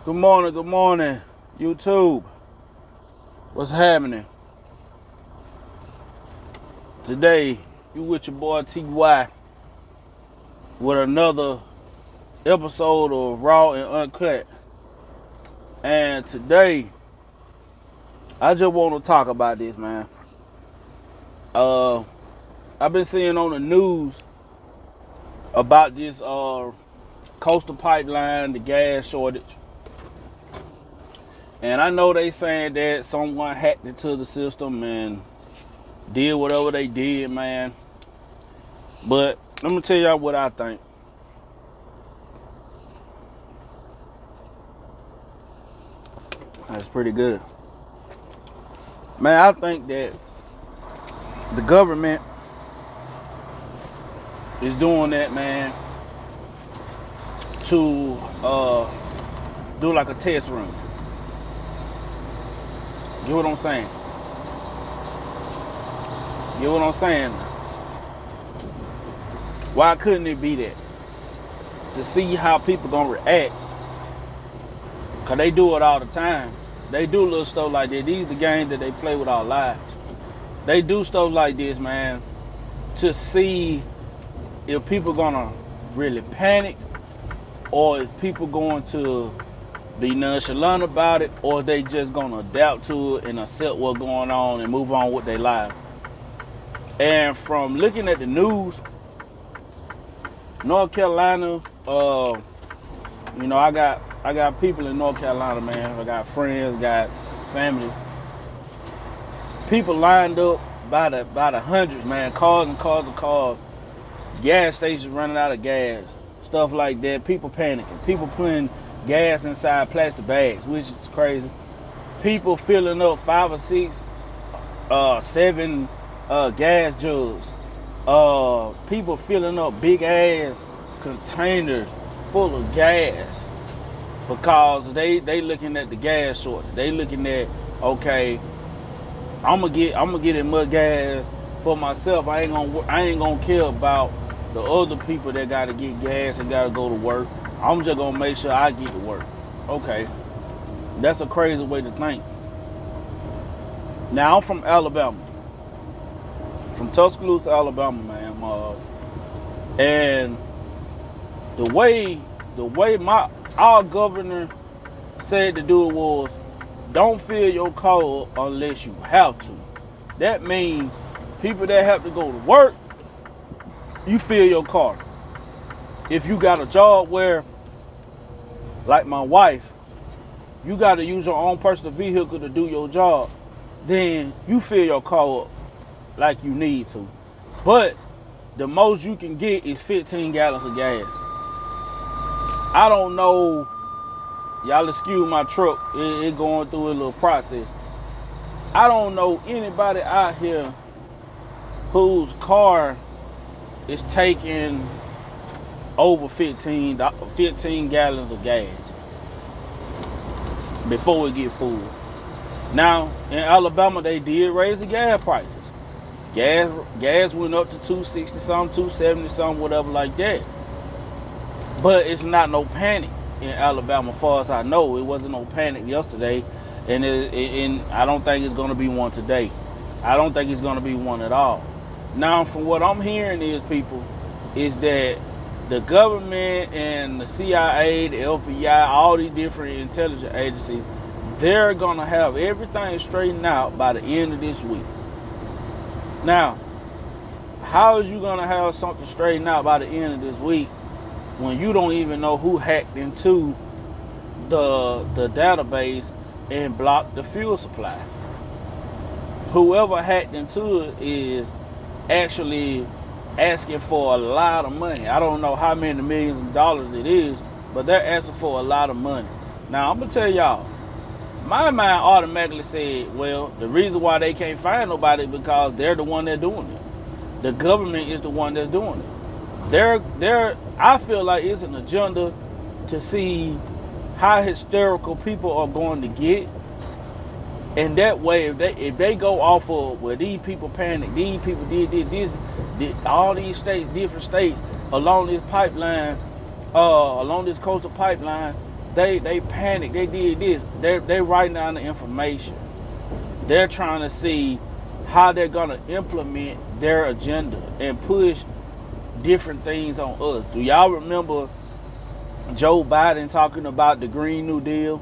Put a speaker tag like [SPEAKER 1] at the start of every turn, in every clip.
[SPEAKER 1] Good morning, YouTube. What's happening? Today, you with your boy TY with another episode of Raw and Uncut. And today, I just want to talk about this, man. I've been seeing on the news about this coastal pipeline, the gas shortage. And I know they saying that someone hacked into the system and did whatever they did, man. But let me tell y'all what I think. That's pretty good. Man, I think that the government is doing that, man, to do like a test run. Get what I'm saying? Get what I'm saying? Why couldn't it be that? To see how people gonna react. Cause they do it all the time. They do little stuff like that. These the games that they play with our lives. They do stuff like this, man, to see if people gonna really panic, or if people going to be nonchalant about it, or they just gonna adapt to it and accept what's going on and move on with their lives. And from looking at the news, North Carolina, I got people in North Carolina, man. I got friends, got family. People lined up by the hundreds, man. Cars and cars and cars. Gas stations running out of gas. Stuff like that. People panicking. People putting gas inside plastic bags, which is crazy. People filling up 5 or 6, 7 gas jugs. People filling up big ass containers full of gas because they looking at the gas shortage. They looking at, okay, I'm gonna get as much gas for myself. I ain't gonna care about the other people that gotta get gas and gotta go to work. I'm just gonna make sure I get to work. Okay, that's a crazy way to think. Now I'm from Alabama, from Tuscaloosa, Alabama, man. And the way our governor said to do it was, don't fill your car up unless you have to. That means people that have to go to work, you fill your car. If you got a job where, like my wife, you got to use your own personal vehicle to do your job, then you fill your car up like you need to. But the most you can get is 15 gallons of gas. I don't know, y'all excuse my truck, it going through a little process. I don't know anybody out here whose car is taking over 15 gallons of gas before it get full. Now, in Alabama, they did raise the gas prices. Gas went up to $2.60 something, $2.70 something, whatever like that. But it's not no panic in Alabama, as far as I know. It wasn't no panic yesterday, and I don't think it's gonna be one today. I don't think it's gonna be one at all. Now, from what I'm hearing is that the government and the CIA, the FBI, all these different intelligence agencies, they're gonna have everything straightened out by the end of this week. Now, how is you gonna have something straightened out by the end of this week when you don't even know who hacked into the database and blocked the fuel supply? Whoever hacked into it is actually asking for a lot of money. I don't know how many millions of dollars it is, but they're asking for a lot of money. Now, I'm gonna tell y'all, my mind automatically said, well, the reason why they can't find nobody is because they're the one that's doing it. The government is the one that's doing it. I feel like it's an agenda to see how hysterical people are going to get. And that way, if they go off of, well, these people panic, these people did this, all these states, different states, along this pipeline, along this coastal pipeline, They panic. They did this. They writing down the information. They're trying to see how they're gonna implement their agenda and push different things on us. Do y'all remember Joe Biden talking about the Green New Deal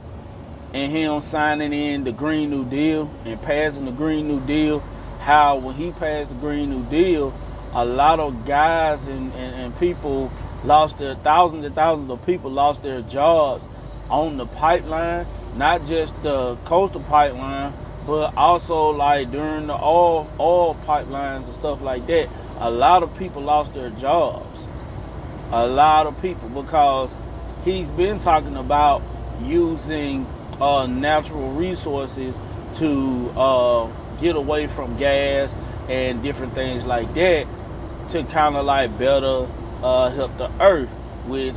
[SPEAKER 1] and him signing in the Green New Deal and passing the Green New Deal? How when he passed the Green New Deal, a lot of guys and people lost their thousands and thousands of people lost their jobs on the pipeline, not just the coastal pipeline, but also like during the oil pipelines and stuff like that. A lot of people lost their jobs. A lot of people, because he's been talking about using natural resources to get away from gas and different things like that to kind of like better help the earth, which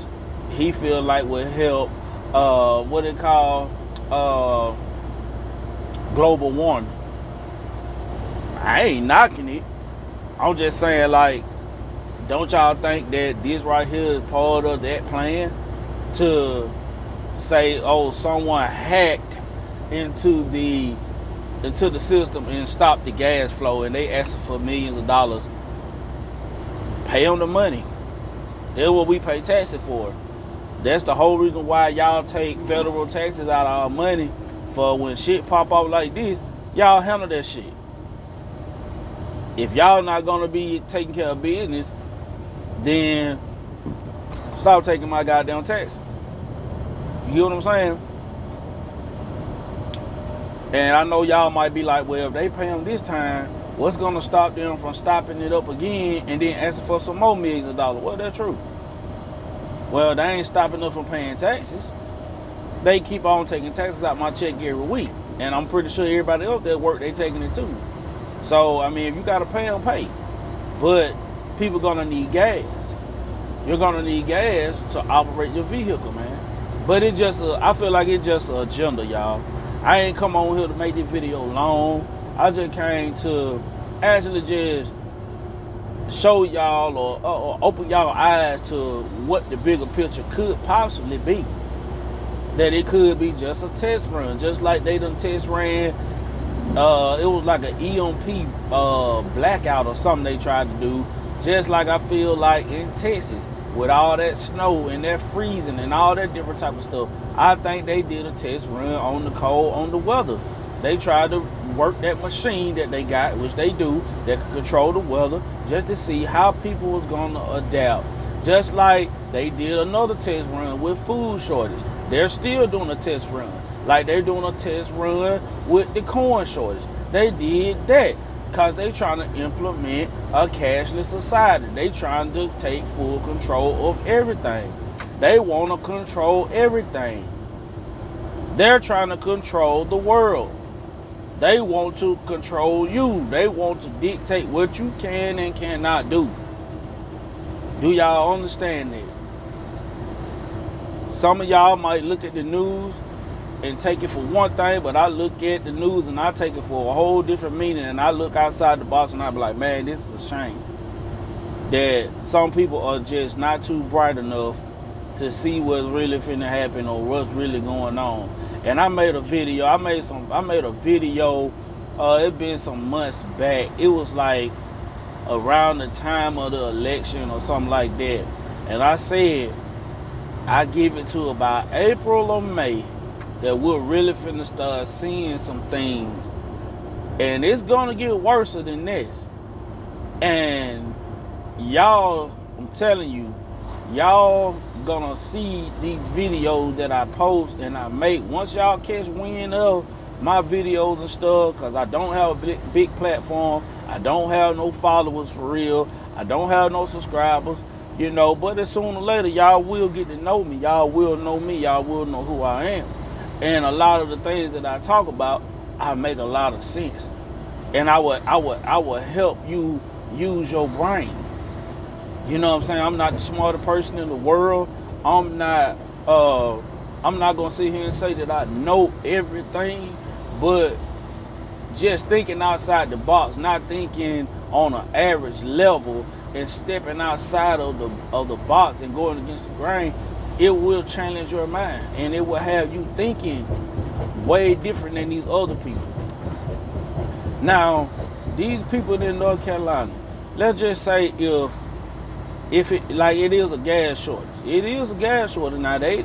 [SPEAKER 1] he feel like would help what they call global warming. I ain't knocking it. I'm just saying, like, don't y'all think that this right here is part of that plan to say, oh, someone hacked into the system and stopped the gas flow, and they asking for millions of dollars? Pay them the money. That's what we pay taxes for. That's the whole reason why y'all take federal taxes out of our money, for when shit pop up like this, y'all handle that shit. If y'all not gonna be taking care of business, then stop taking my goddamn taxes. You get what I'm saying? And I know y'all might be like, well, if they pay them this time, what's gonna stop them from stopping it up again and then asking for some more millions of dollars? Well, that's true. Well, they ain't stopping them from paying taxes. They keep on taking taxes out my check every week. And I'm pretty sure everybody else that work, they taking it too. So, I mean, if you gotta pay them, pay. But people gonna need gas. You're gonna need gas to operate your vehicle, man. But it just, I feel like it's just an agenda, y'all. I ain't come on here to make this video long. I just came to actually just show y'all or open y'all eyes to what the bigger picture could possibly be. That it could be just a test run, just like they done test ran. It was like an EMP blackout or something they tried to do. Just like I feel like in Texas, with all that snow and that freezing and all that different type of stuff, I think they did a test run on the cold, on the weather. They tried to work that machine that they got, which they do, that can control the weather, just to see how people was gonna adapt. Just like they did another test run with food shortage. They're still doing a test run. Like they're doing a test run with the corn shortage. They did that because they trying to implement a cashless society. They trying to take full control of everything. They want to control everything. They're trying to control the world. They want to control you. They want to dictate what you can and cannot do. Do y'all understand that? Some of y'all might look at the news and take it for one thing, but I look at the news and I take it for a whole different meaning, and I look outside the box and I be like, man, this is a shame that some people are just not too bright enough to see what's really finna happen or what's really going on. And I made a video. I made a video. It's been some months back. It was like around the time of the election or something like that. And I said, I give it to about April or May that we're really finna start seeing some things. And it's gonna get worse than this. And y'all, I'm telling you, y'all gonna see these videos that I post and I make. Once y'all catch wind of my videos and stuff, because I don't have a big platform, I don't have no followers for real, I don't have no subscribers, you know, but as sooner or later y'all will get to know me. Y'all will know me. Y'all will know who I am. And a lot of the things that I talk about, I make a lot of sense. And I would help you use your brain. You know what I'm saying? I'm not the smartest person in the world. I'm not gonna sit here and say that I know everything, but just thinking outside the box, not thinking on an average level and stepping outside of the box and going against the grain, it will challenge your mind, and it will have you thinking way different than these other people. Now, these people in North Carolina, let's just say if it like it is a gas shortage. It is a gas shortage. Now they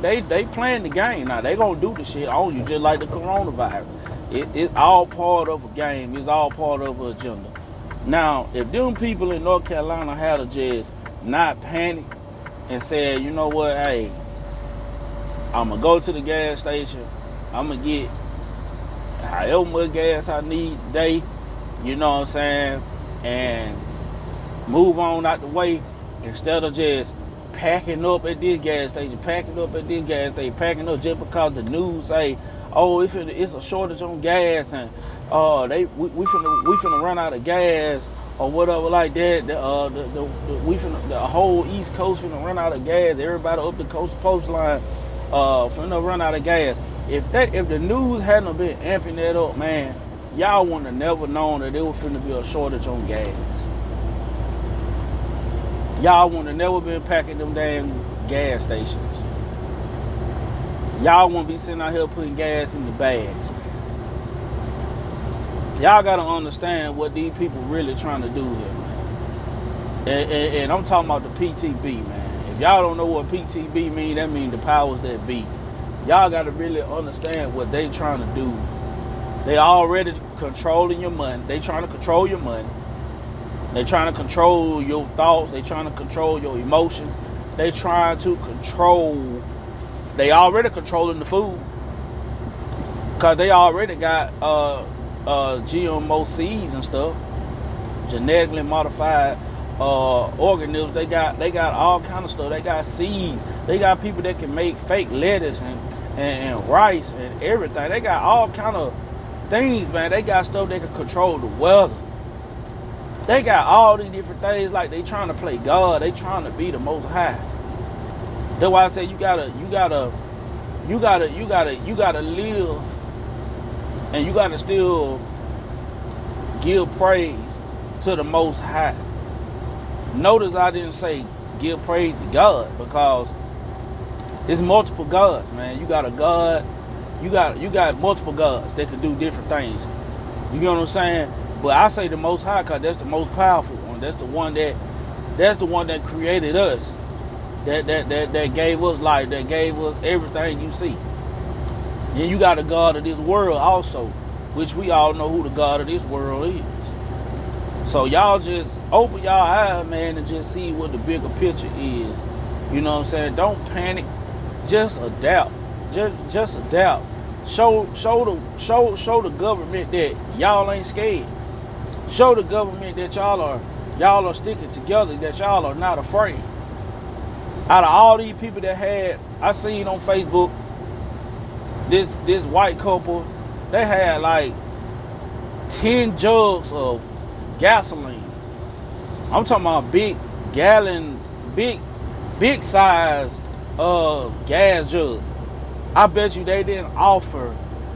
[SPEAKER 1] playing the game. Now they gonna do the shit on you just like the coronavirus. It's all part of a game. It's all part of an agenda. Now, if them people in North Carolina had to just not panic and say, you know what, hey, I'm gonna go to the gas station, I'm gonna get however much gas I need today, you know what I'm saying, and move on out the way, instead of just packing up at this gas station, packing up just because the news say, oh, it's a shortage on gas, and we finna run out of gas or whatever like that. The whole East Coast finna run out of gas. Everybody up the coastline finna run out of gas. If the news hadn't been amping that up, man, y'all wouldn't have never known that there was finna be a shortage on gas. Y'all wouldn't have never been packing them damn gas stations. Y'all won't be sitting out here putting gas in the bags. Y'all gotta understand what these people really trying to do here, man. And I'm talking about the PTB, man. If y'all don't know what PTB mean, that means the powers that be. Y'all gotta really understand what they trying to do. They already controlling your money. They trying to control your money. They trying to control your thoughts. They trying to control your emotions. They trying to control. They already controlling the food, cause they already got GMO seeds and stuff, genetically modified organisms. They got all kind of stuff. They got seeds. They got people that can make fake lettuce and rice and everything. They got all kind of things, man. They got stuff that can control the weather. They got all these different things. Like they trying to play God. They trying to be the Most High. That's why I say you gotta live, and you gotta still give praise to the Most High. Notice I didn't say give praise to God, because it's multiple gods, man. You got a God, you got multiple gods that can do different things. You know what I'm saying? But I say the Most High, because that's the most powerful one. That's the one that created us. That gave us life, that gave us everything you see. And you got a God of this world also, which we all know who the God of this world is. So y'all just open y'all eyes, man, and just see what the bigger picture is. You know what I'm saying? Don't panic. Just adapt. Just adapt. Show the government that y'all ain't scared. Show the government that y'all are sticking together, that y'all are not afraid. Out of all these people that I seen on Facebook, this white couple, they had like 10 jugs of gasoline. I'm talking about big gallon, big size gas jugs. I bet you they didn't offer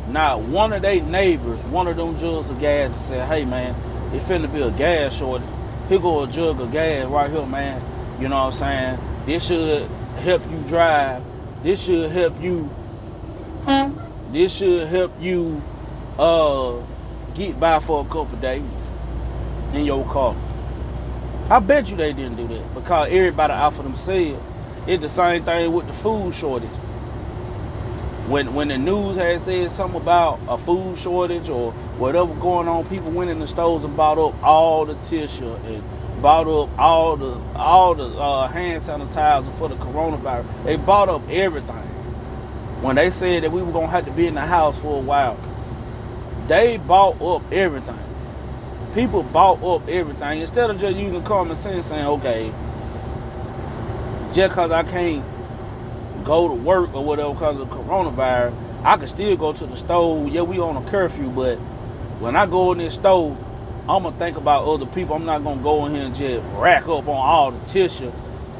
[SPEAKER 1] not one of their neighbors one of them jugs of gas and said, hey man, it finna be a gas shortage. Here go a jug of gas right here, man. You know what I'm saying? This should help you drive. This should help you get by for a couple days in your car. I bet you they didn't do that, because everybody out for themselves. It's the same thing with the food shortage. When the news had said something about a food shortage or whatever going on, people went in the stores and bought up all the tissue and bought up all the hand sanitizer for the coronavirus. They bought up everything. When they said that we were gonna have to be in the house for a while, they bought up everything. People bought up everything instead of just using common sense, saying, okay, just because I can't go to work or whatever because of coronavirus, I can still go to the store. Yeah, we on a curfew, but when I go in this store, I'm going to think about other people. I'm not going to go in here and just rack up on all the tissue,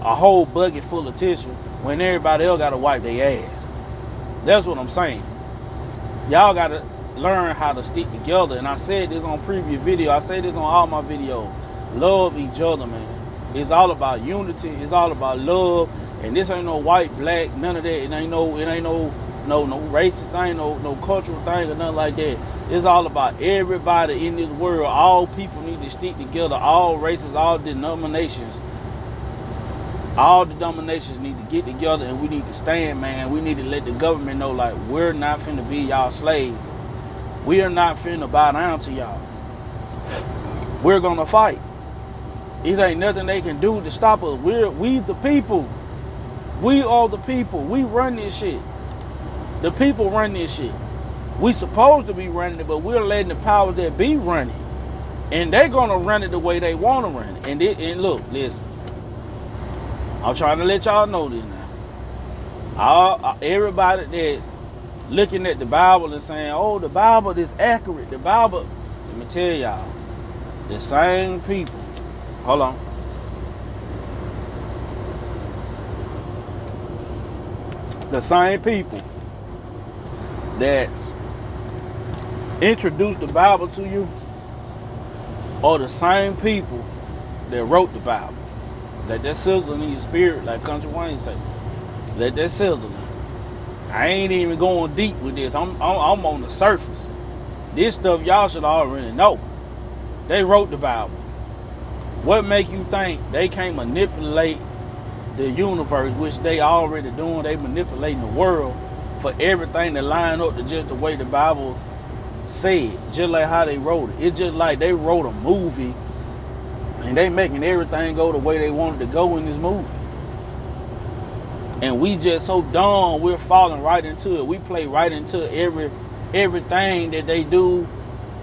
[SPEAKER 1] a whole bucket full of tissue, when everybody else got to wipe their ass. That's what I'm saying. Y'all got to learn how to stick together. And I said this on previous video. I say this on all my videos. Love each other, man. It's all about unity. It's all about love. And this ain't no white, black, none of that. It ain't no racist thing, no cultural thing or nothing like that. It's all about everybody in this world. All people need to stick together. All races, all denominations. All the denominations need to get together, and we need to stand, man. We need to let the government know, like, we're not finna be y'all slave. We are not finna bow down to y'all. We're gonna fight. It ain't nothing they can do to stop us. We the people. We are the people. We run this shit. The people run this shit. We supposed to be running it, but we're letting the powers that be run it. And they're gonna run it the way they wanna run it. And look, listen. I'm trying to let y'all know this now. Everybody that's looking at the Bible and saying, oh, the Bible is accurate. The Bible, let me tell y'all, the same people, hold on. The same people that introduced the Bible to you are the same people that wrote the Bible. Let that sizzle in your spirit, like Country Wayne say. Let that sizzle. I ain't even going deep with this. I'm on the surface. This stuff y'all should already know. They wrote the Bible. What make you think they can't manipulate the universe, which they already doing? They manipulating the world for everything to line up to just the way the Bible said, just like how they wrote it. It's just like they wrote a movie and they making everything go the way they wanted to go in this movie. And we just so dumb, we're falling right into it. We play right into everything that they do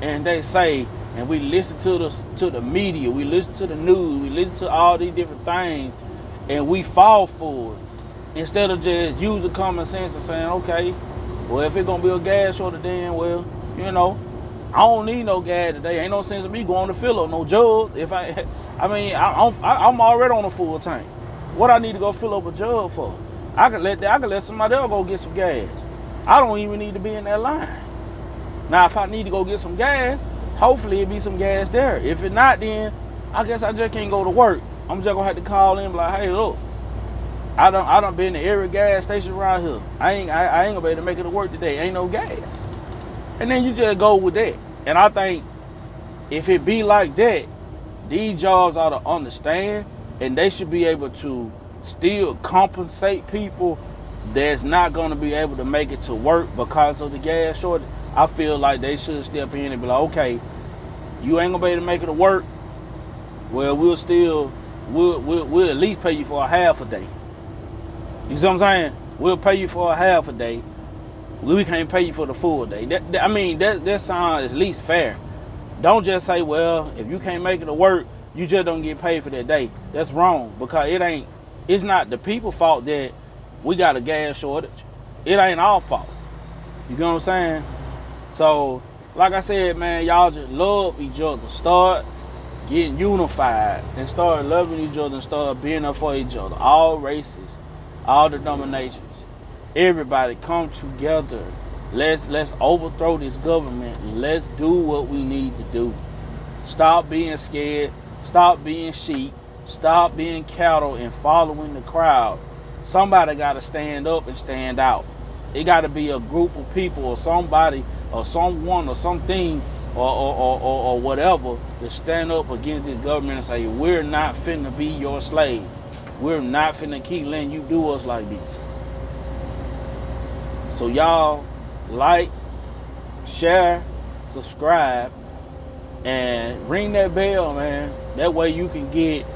[SPEAKER 1] and they say, and we listen to the media, we listen to the news, we listen to all these different things, and we fall for it. Instead of just using common sense and saying, okay, well, if it's gonna be a gas shortage, then, well, you know, I don't need no gas today. Ain't no sense of me going to fill up no jug. If I'm already on a full tank. What I need to go fill up a jug for? I can let somebody else go get some gas. I don't even need to be in that line. Now, if I need to go get some gas, hopefully it'll be some gas there. If it's not, then I guess I just can't go to work. I'm just gonna have to call in and be like, hey, look, I done been to every gas station around here. I ain't gonna be able to make it to work today. Ain't no gas. And then you just go with that. And I think if it be like that, these jobs ought to understand, and they should be able to still compensate people that's not going to be able to make it to work because of the gas shortage. I feel like they should step in and be like, okay, you ain't gonna be able to make it to work. Well, we'll at least pay you for a half a day. You see what I'm saying? We'll pay you for a half a day. We can't pay you for the full day. That sounds at least fair. Don't just say, well, if you can't make it to work, you just don't get paid for that day. That's wrong, because it's not the people's fault that we got a gas shortage. It ain't our fault. You know what I'm saying? So, like I said, man, y'all just love each other. Start getting unified and start loving each other and start being up for each other. All races, all denominations. Everybody come together. Let's overthrow this government. Let's do what we need to do. Stop being scared. Stop being sheep. Stop being cattle and following the crowd. Somebody got to stand up and stand out. It got to be a group of people or somebody or someone or something or whatever to stand up against the government and say, we're not finna be your slave. We're not finna keep letting you do us like this. So y'all like, share, subscribe, and ring that bell, man. That way you can get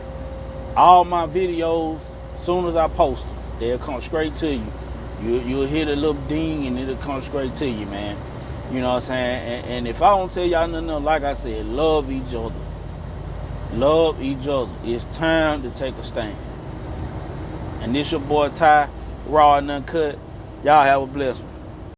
[SPEAKER 1] all my videos as soon as I post them. They'll come straight to you. You'll hear the little ding and it'll come straight to you, man. You know what I'm saying? And if I don't tell y'all nothing, like I said, love each other. Love each other. It's time to take a stand. And this your boy Ty, raw and uncut. Y'all have a blessed one.